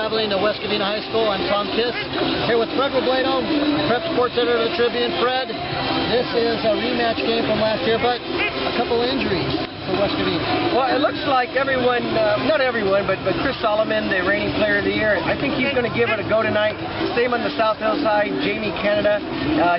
traveling to West Covina High School. I'm Tom Kiss, here with Fred Robledo, Prep Sports Editor of the Tribune. Fred, this is a rematch game from last year, but a couple injuries for West Covina. Well, it looks like everyone, not everyone, but Chris Solomon, the reigning player of the year, I think he's going to give it a go tonight. Same on the South Hills side, Jamie Canada.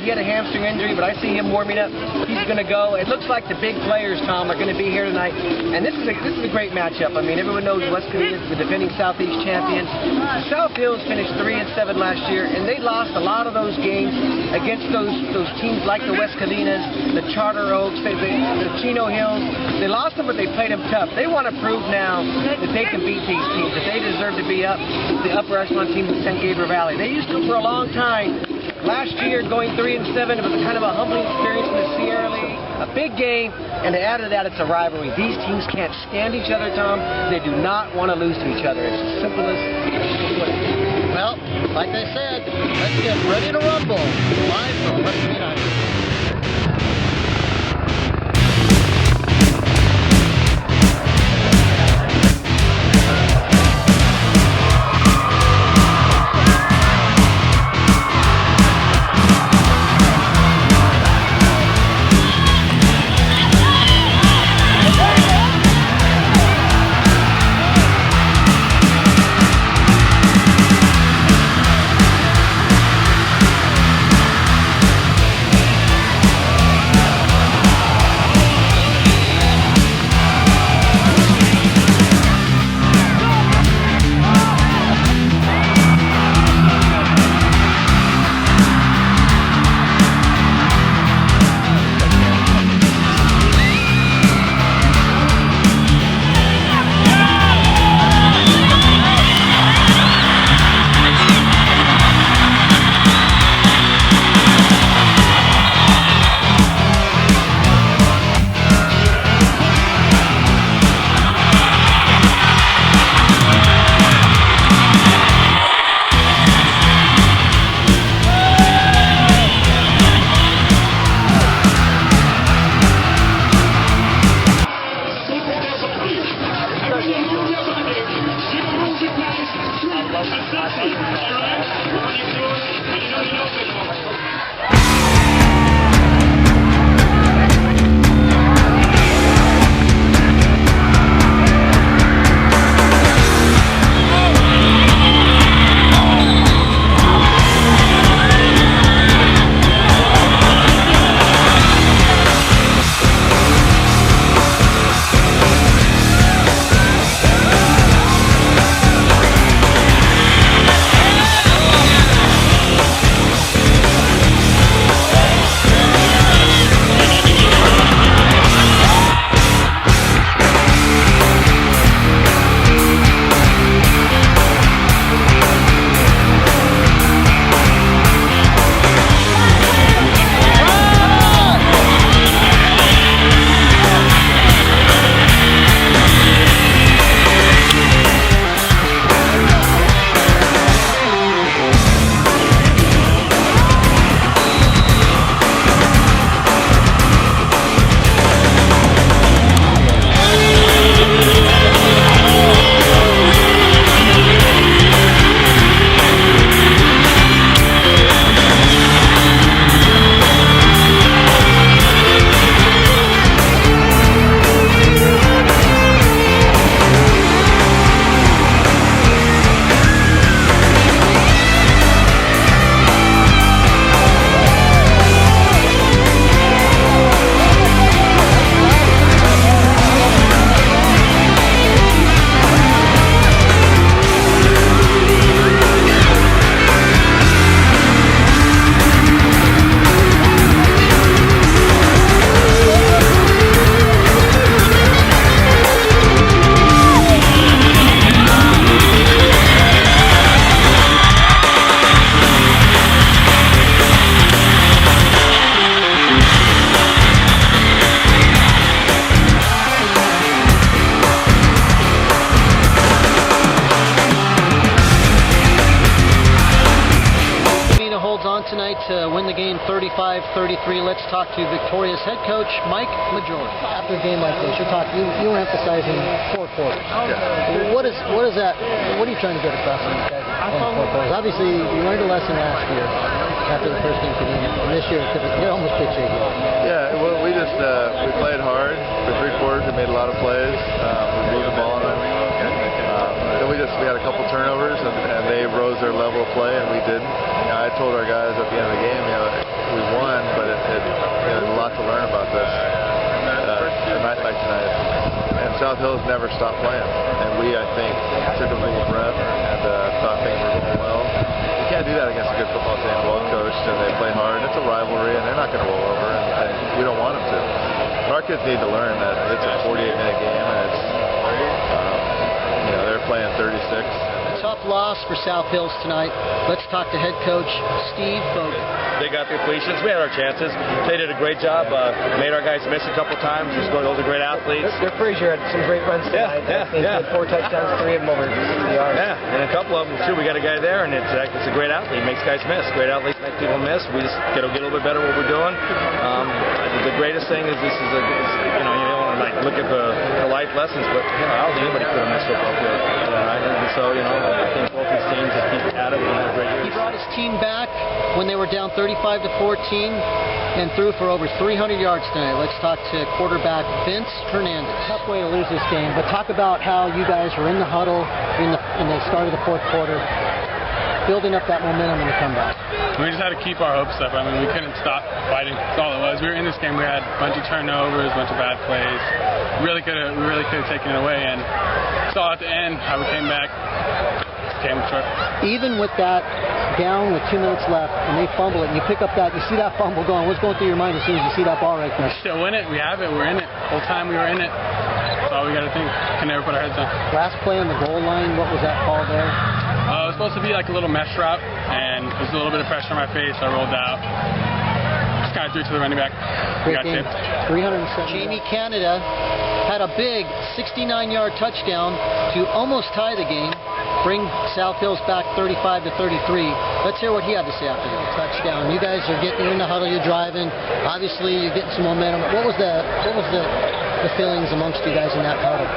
He had a hamstring injury, but I see him warming up. He's going to go. It looks like the big players, Tom, are going to be here tonight. And this is a great matchup. I mean, everyone knows West Covina is the defending Southeast champions. South Hills finished 3-7 last year, and they lost a lot of those games against those teams like the West Covinas, the Charter Oaks, the Chino Hills. They lost them, but they played them tough. They want to prove now that they can beat these teams, that they deserve to be up, the upper echelon teams in San Gabriel Valley. They used to for a long time. Last year, going 3-7, it was a kind of a humbling experience in the Sierra League. A big game, and to add to that, it's a rivalry. These teams can't stand each other, Tom. They do not want to lose to each other. It's as simple as put it. Well, like they said, let's get ready to rumble. Live from West Covina. tonight to win the game 35-33. Let's talk to Victoria's head coach, Mike Majority. After a game like this, you were emphasizing 4 quarters. Yeah. What is that? What are you trying to get across to these guys in 4 quarters? Obviously, you learned a lesson last year after the first game convenient, and this year it almost gets you again. Yeah, well, we played hard for 3 quarters. We made a lot of plays. We moved the ball on them. Then we had a couple turnovers, and they rose their level of play, and we didn't. I told our guys at the end of the game, we won, but there's a lot to learn about this. A night like tonight. And South Hills never stopped playing, and we, I think, took a little breath and thought things were going well. You can't do that against a good football team, well coached, and they play hard. It's a rivalry, and they're not going to roll over, and we don't want them to. But our kids need to learn that it's a 48-minute game, and it's they're playing 36. Tough loss for South Hills tonight. Let's talk to head coach Steve Fogan. They got their completions. We had our chances. They did a great job. Made our guys miss a couple times. Those are great athletes. Their Frazier had some great runs tonight. He had 4 touchdowns, 3 of them over 60 yards. Yeah, and a couple of them too. We got a guy there, and it's a great athlete. Makes guys miss. Great athletes make people miss. We just got to get a little bit better at what we're doing. I think the greatest thing is this is you don't want to look at the life lessons, but I don't think anybody could have missed football field. Right? And so I think both these teams just keep at it. He brought his team back when they were down 35-14 and threw for over 300 yards tonight. Let's talk to quarterback Vince Hernandez. Tough way to lose this game, but talk about how you guys were in the huddle in the start of the 4th quarter, building up that momentum in the comeback. We just had to keep our hopes up. I mean, we couldn't stop fighting. That's all it was. We were in this game. We had a bunch of turnovers, a bunch of bad plays. We really could have taken it away, and saw at the end how we came back. Came short. Even with that down with 2 minutes left, and they fumble it, and you pick up that, you see that fumble going. What's going through your mind as soon as you see that ball right there? We still win it. We have it. We're in it. The whole time we were in it. That's all we got to think. Can never put our heads down. Last play on the goal line, what was that call there? It was supposed to be like a little mesh route, and there's a little bit of pressure on my face, so I rolled out. Just kind of threw it to the running back. Great game. 307. Jamie Canada had a big 69-yard touchdown to almost tie the game, bring South Hills back 35-33. Let's hear what he had to say after the touchdown. You guys are getting in the huddle, you're driving. Obviously, you're getting some momentum. What was the feelings amongst you guys in that huddle?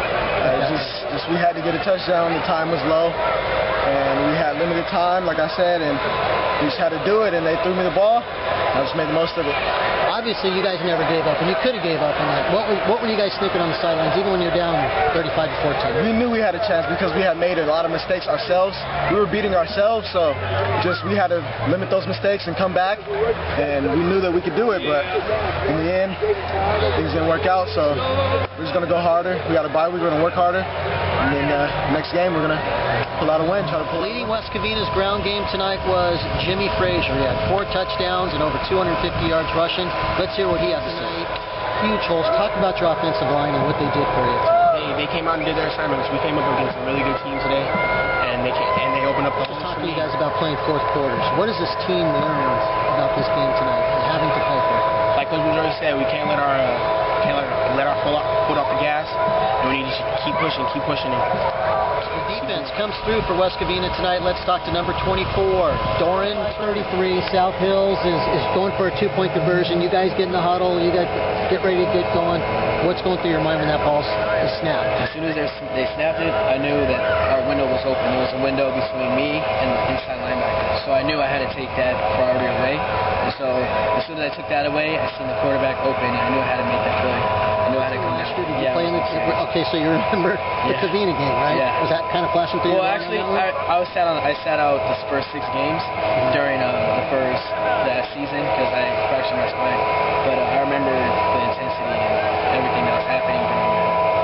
Just we had to get a touchdown. The time was low, and we had limited time, like I said, and we just had to do it. And they threw me the ball. I just made the most of it. Obviously, you guys never gave up, and you could have gave up on that. What were you guys thinking on the sidelines, even when you're down 35-14? We knew we had a chance because we had made a lot of mistakes ourselves. We were beating ourselves, so we had to limit those mistakes and come back. And we knew that we could do it, but in the end, things didn't work out. So we're just gonna go harder. We got a bye week. We're gonna work harder, and then next game we're gonna pull out a win. Try to pull. Leading West Covina's ground game tonight was Jimmy Frazier. He had 4 touchdowns and over 250 yards rushing. Let's hear what he has to say. Huge holes. Talk about your offensive line and what they did for you. They came out and did their assignments. We came up against a really good team today, and they opened up the holes. Talk to you guys about playing 4th quarters. What does this team learn about this game tonight and having to play 4th quarters? Like Coach Majority said, we can't let our foot off the gas, and we need to keep pushing. The defense comes through for West Covina tonight. Let's talk to number 24, Doran. 33, South Hills is going for a 2-point conversion. You guys get in the huddle. You guys get ready to get going. What's going through your mind when that ball is snapped? As soon as they snapped it, I knew that our window was open. There was a window between me and the inside linebacker. So I knew I had to take that priority away. And so as soon as I took that away, I seen the quarterback open, and I knew how to make that play. I knew how to come down. Okay, so you remember the Covina game, right? Yeah. Was that kind of flashing through your mind? Well, actually, I sat out the first 6 games during that season because I fractured my spine. But I remember the intensity and everything that was happening during the Covina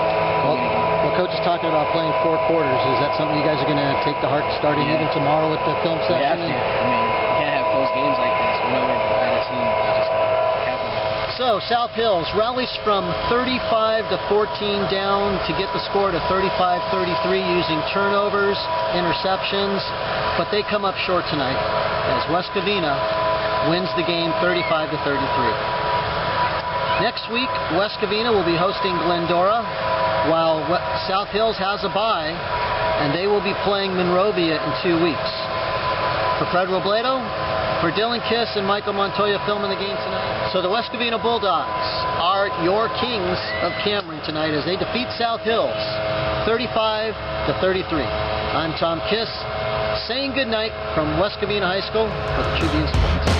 game. Well, Coach is talking about playing 4 quarters. Is that something you guys are going to take to heart starting even tomorrow with the film We have session? to. I mean, you can't have close games like this. We know we're a better team. Just capitalize. So South Hills rallies from 35-14 down to get the score to 35-33 using turnovers, interceptions, but they come up short tonight as West Covina wins the game 35-33. Next week, West Covina will be hosting Glendora, while South Hills has a bye, and they will be playing Monrovia in 2 weeks. For Fred Robledo, For Dylan Kiss and Michael Montoya filming the game tonight. So the West Covina Bulldogs are your kings of Cameron tonight as they defeat South Hills 35-33. I'm Tom Kiss saying goodnight from West Covina High School with QB Sports.